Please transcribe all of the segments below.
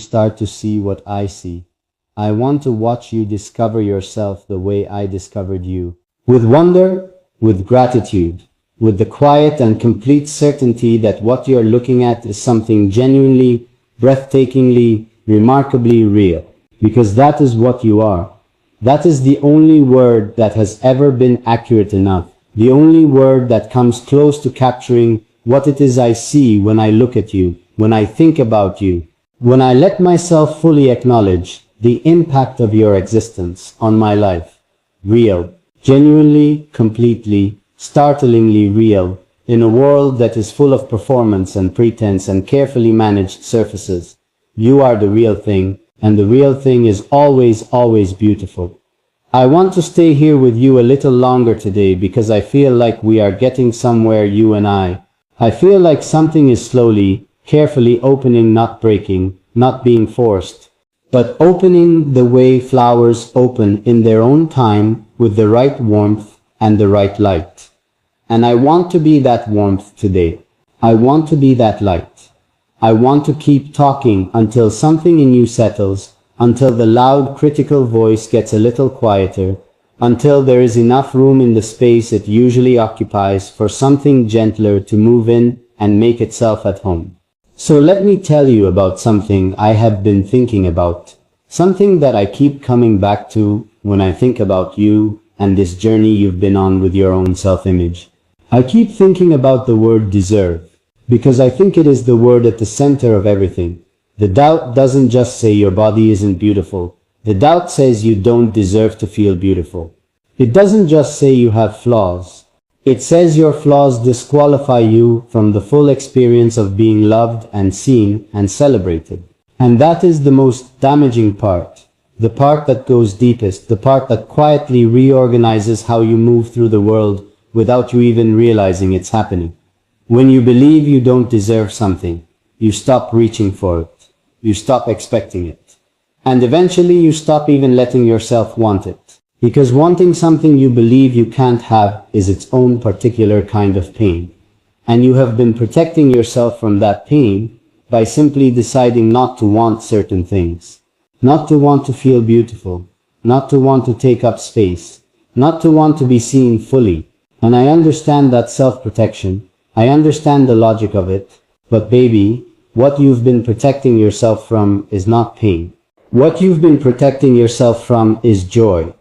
start to see what I see. I want to watch you discover yourself the way I discovered you. With wonder, with gratitude, with the quiet and complete certainty that what you're looking at is something genuinely, breathtakingly, remarkably real. Because that is what you are. That is the only word that has ever been accurate enough. The only word that comes close to capturing what it is I see when I look at you, when I think about you, when I let myself fully acknowledge the impact of your existence on my life. Real, genuinely, completely, startlingly real, in a world that is full of performance and pretense and carefully managed surfaces. You are the real thing, and the real thing is always, always beautiful. I want to stay here with you a little longer today because I feel like we are getting somewhere, you and I. I feel like something is slowly, carefully opening, not breaking, not being forced, but opening the way flowers open in their own time with the right warmth and the right light. And I want to be that warmth today. I want to be that light. I want to keep talking until something in you settles, until the loud critical voice gets a little quieter, until there is enough room in the space it usually occupies for something gentler to move in and make itself at home. So let me tell you about something I have been thinking about, something that I keep coming back to when I think about you and this journey you've been on with your own self-image. I keep thinking about the word deserve, because I think it is the word at the center of everything. The doubt doesn't just say your body isn't beautiful. The doubt says you don't deserve to feel beautiful. It doesn't just say you have flaws. It says your flaws disqualify you from the full experience of being loved and seen and celebrated. And that is the most damaging part. The part that goes deepest, the part that quietly reorganizes how you move through the world without you even realizing it's happening. When you believe you don't deserve something, you stop reaching for it. You stop expecting it. And eventually you stop even letting yourself want it. Because wanting something you believe you can't have is its own particular kind of pain. And you have been protecting yourself from that pain by simply deciding not to want certain things. Not to want to feel beautiful. Not to want to take up space. Not to want to be seen fully. And I understand that self-protection. I understand the logic of it. But baby, what you've been protecting yourself from is not pain. What you've been protecting yourself from is joy.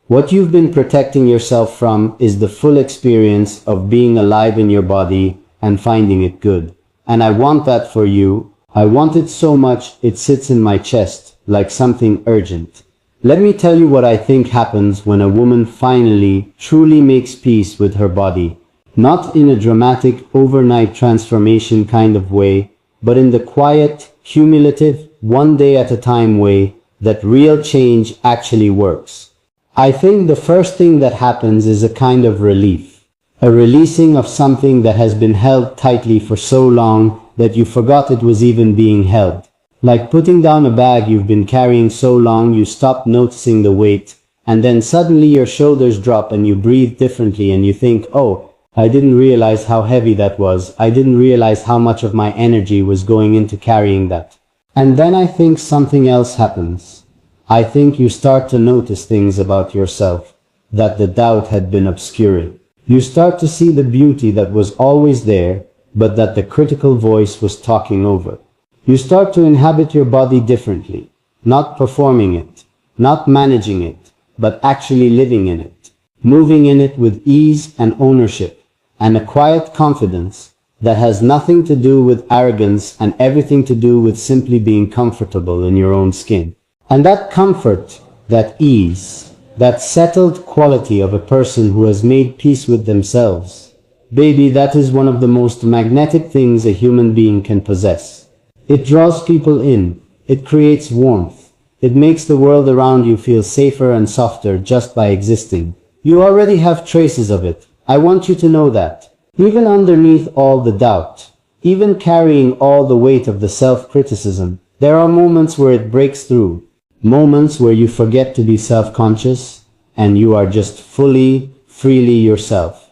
What you've been protecting yourself from is the full experience of being alive in your body and finding it good. And I want that for you. I want it so much it sits in my chest like something urgent. Let me tell you what I think happens when a woman finally, truly makes peace with her body. Not in a dramatic, overnight transformation kind of way, but in the quiet, cumulative, one day at a time way that real change actually works. I think the first thing that happens is a kind of relief. A releasing of something that has been held tightly for so long that you forgot it was even being held. Like putting down a bag you've been carrying so long you stop noticing the weight, and then suddenly your shoulders drop and you breathe differently and you think, oh, I didn't realize how heavy that was. I didn't realize how much of my energy was going into carrying that. And then I think something else happens. I think you start to notice things about yourself that the doubt had been obscuring. You start to see the beauty that was always there, but that the critical voice was talking over. You start to inhabit your body differently, not performing it, not managing it, but actually living in it, moving in it with ease and ownership, and a quiet confidence that has nothing to do with arrogance and everything to do with simply being comfortable in your own skin. And that comfort, that ease, that settled quality of a person who has made peace with themselves, baby, that is one of the most magnetic things a human being can possess. It draws people in. It creates warmth. It makes the world around you feel safer and softer just by existing. You already have traces of it. I want you to know that. Even underneath all the doubt, even carrying all the weight of the self-criticism, there are moments where it breaks through. Moments where you forget to be self-conscious and you are just fully, freely yourself.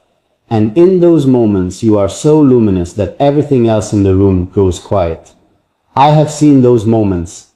And in those moments you are so luminous that everything else in the room goes quiet. I have seen those moments.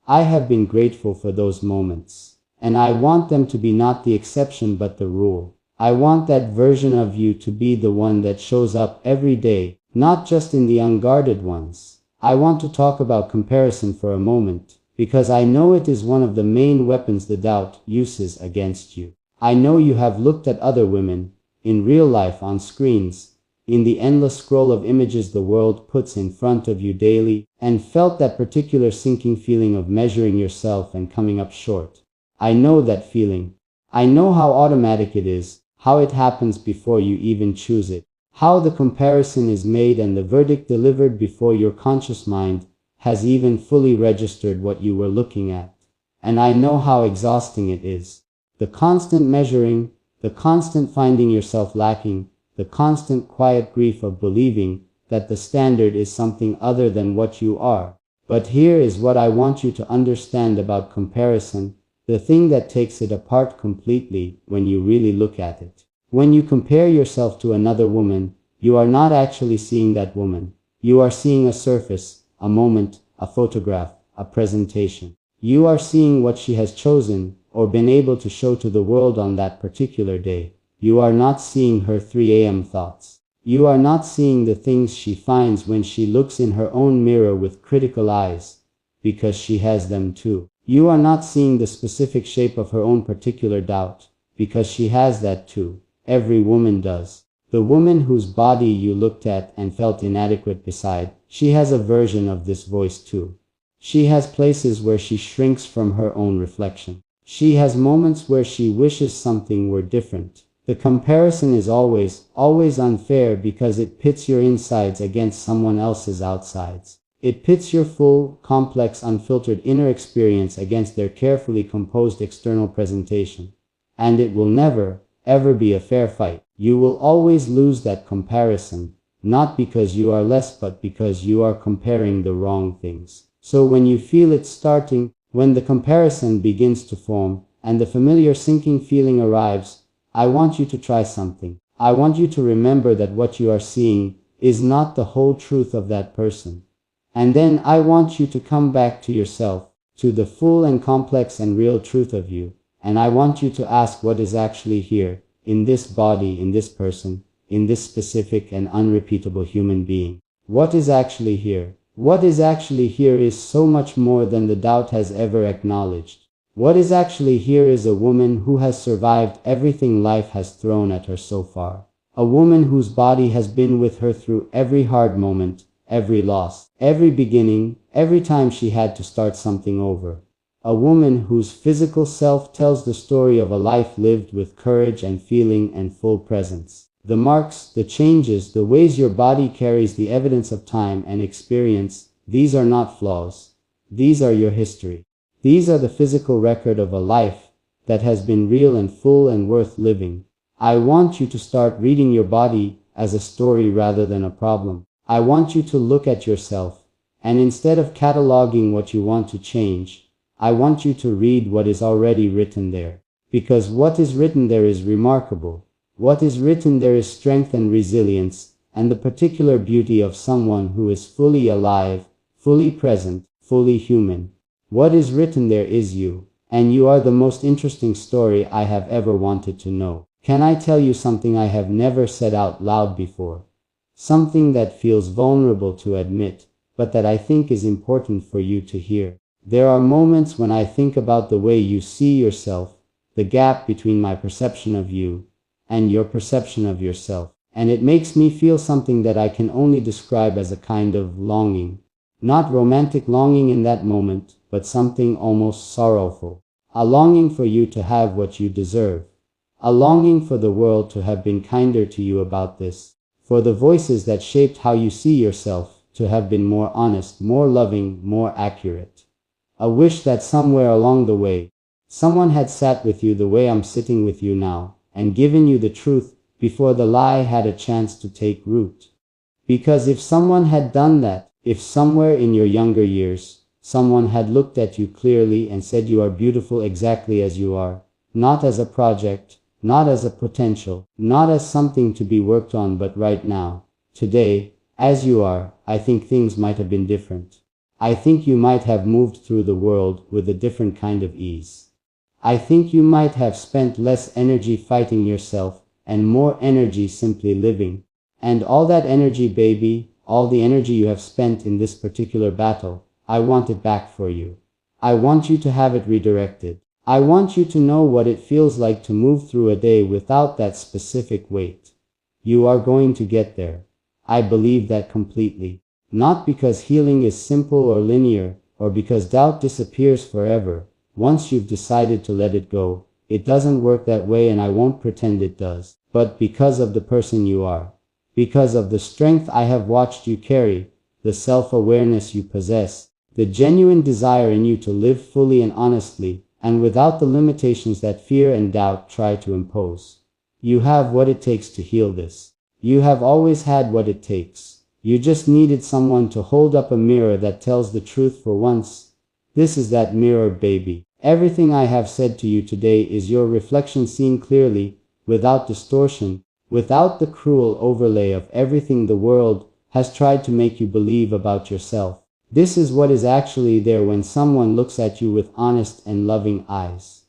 I have been grateful for those moments. And I want them to be not the exception but the rule. I want that version of you to be the one that shows up every day, not just in the unguarded ones. I want to talk about comparison for a moment, because I know it is one of the main weapons the doubt uses against you. I know you have looked at other women, in real life on screens, in the endless scroll of images the world puts in front of you daily, and felt that particular sinking feeling of measuring yourself and coming up short. I know that feeling. I know how automatic it is, how it happens before you even choose it, how the comparison is made and the verdict delivered before your conscious mind has even fully registered what you were looking at. And I know how exhausting it is. The constant measuring, the constant finding yourself lacking, the constant quiet grief of believing that the standard is something other than what you are. But here is what I want you to understand about comparison, the thing that takes it apart completely when you really look at it. When you compare yourself to another woman, you are not actually seeing that woman. You are seeing a surface, a moment, a photograph, a presentation. You are seeing what she has chosen or been able to show to the world on that particular day. You are not seeing her 3 a.m. thoughts. You are not seeing the things she finds when she looks in her own mirror with critical eyes, because she has them too. You are not seeing the specific shape of her own particular doubt, because she has that too. Every woman does. The woman whose body you looked at and felt inadequate beside, she has a version of this voice too. She has places where she shrinks from her own reflection. She has moments where she wishes something were different. The comparison is always unfair because it pits your insides against someone else's outsides. It pits your full, complex, unfiltered inner experience against their carefully composed external presentation. And it will never, ever be a fair fight. You will always lose that comparison, not because you are less but because you are comparing the wrong things. So when you feel it starting, when the comparison begins to form, and the familiar sinking feeling arrives, I want you to try something. I want you to remember that what you are seeing is not the whole truth of that person. And then I want you to come back to yourself, to the full and complex and real truth of you. And I want you to ask what is actually here, in this body, in this person, in this specific and unrepeatable human being. What is actually here? What is actually here is so much more than the doubt has ever acknowledged. What is actually here is a woman who has survived everything life has thrown at her so far. A woman whose body has been with her through every hard moment, every loss, every beginning, every time she had to start something over. A woman whose physical self tells the story of a life lived with courage and feeling and full presence. The marks, the changes, the ways your body carries the evidence of time and experience, these are not flaws. These are your history. These are the physical record of a life that has been real and full and worth living. I want you to start reading your body as a story rather than a problem. I want you to look at yourself, and instead of cataloging what you want to change, I want you to read what is already written there. Because what is written there is remarkable. What is written there is strength and resilience, and the particular beauty of someone who is fully alive, fully present, fully human. What is written there is you, and you are the most interesting story I have ever wanted to know. Can I tell you something I have never said out loud before? Something that feels vulnerable to admit, but that I think is important for you to hear. There are moments when I think about the way you see yourself, the gap between my perception of you and your perception of yourself, and it makes me feel something that I can only describe as a kind of longing. Not romantic longing in that moment, but something almost sorrowful. A longing for you to have what you deserve. A longing for the world to have been kinder to you about this. For the voices that shaped how you see yourself to have been more honest, more loving, more accurate. A wish that somewhere along the way, someone had sat with you the way I'm sitting with you now, and given you the truth before the lie had a chance to take root. Because if someone had done that, if somewhere in your younger years, someone had looked at you clearly and said you are beautiful exactly as you are, not as a project, not as a potential, not as something to be worked on, but right now, today, as you are, I think things might have been different. I think you might have moved through the world with a different kind of ease. I think you might have spent less energy fighting yourself and more energy simply living. And all that energy, baby, all the energy you have spent in this particular battle, I want it back for you. I want you to have it redirected. I want you to know what it feels like to move through a day without that specific weight. You are going to get there. I believe that completely. Not because healing is simple or linear, or because doubt disappears forever. Once you've decided to let it go, it doesn't work that way, and I won't pretend it does. But because of the person you are, because of the strength I have watched you carry, the self-awareness you possess, the genuine desire in you to live fully and honestly, and without the limitations that fear and doubt try to impose. You have what it takes to heal this. You have always had what it takes. You just needed someone to hold up a mirror that tells the truth for once. This is that mirror, baby. Everything I have said to you today is your reflection seen clearly, without distortion, without the cruel overlay of everything the world has tried to make you believe about yourself. This is what is actually there when someone looks at you with honest and loving eyes.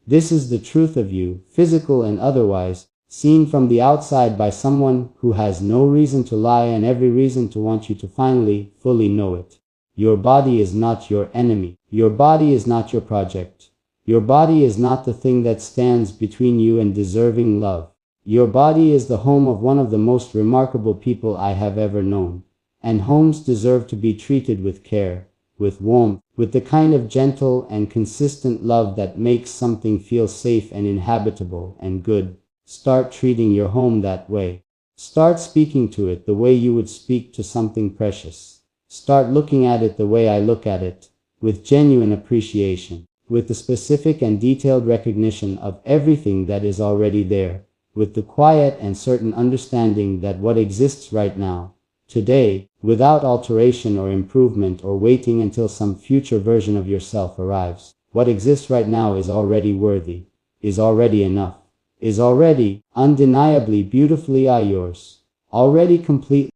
This is the truth of you, physical and otherwise, seen from the outside by someone who has no reason to lie and every reason to want you to finally, fully know it. Your body is not your enemy. Your body is not your project. Your body is not the thing that stands between you and deserving love. Your body is the home of one of the most remarkable people I have ever known. And homes deserve to be treated with care, with warmth, with the kind of gentle and consistent love that makes something feel safe and inhabitable and good. Start treating your home that way. Start speaking to it the way you would speak to something precious. Start looking at it the way I look at it, with genuine appreciation, with the specific and detailed recognition of everything that is already there, with the quiet and certain understanding that what exists right now, today, without alteration or improvement or waiting until some future version of yourself arrives, what exists right now is already worthy, is already enough, is already, undeniably, beautifully yours, already complete.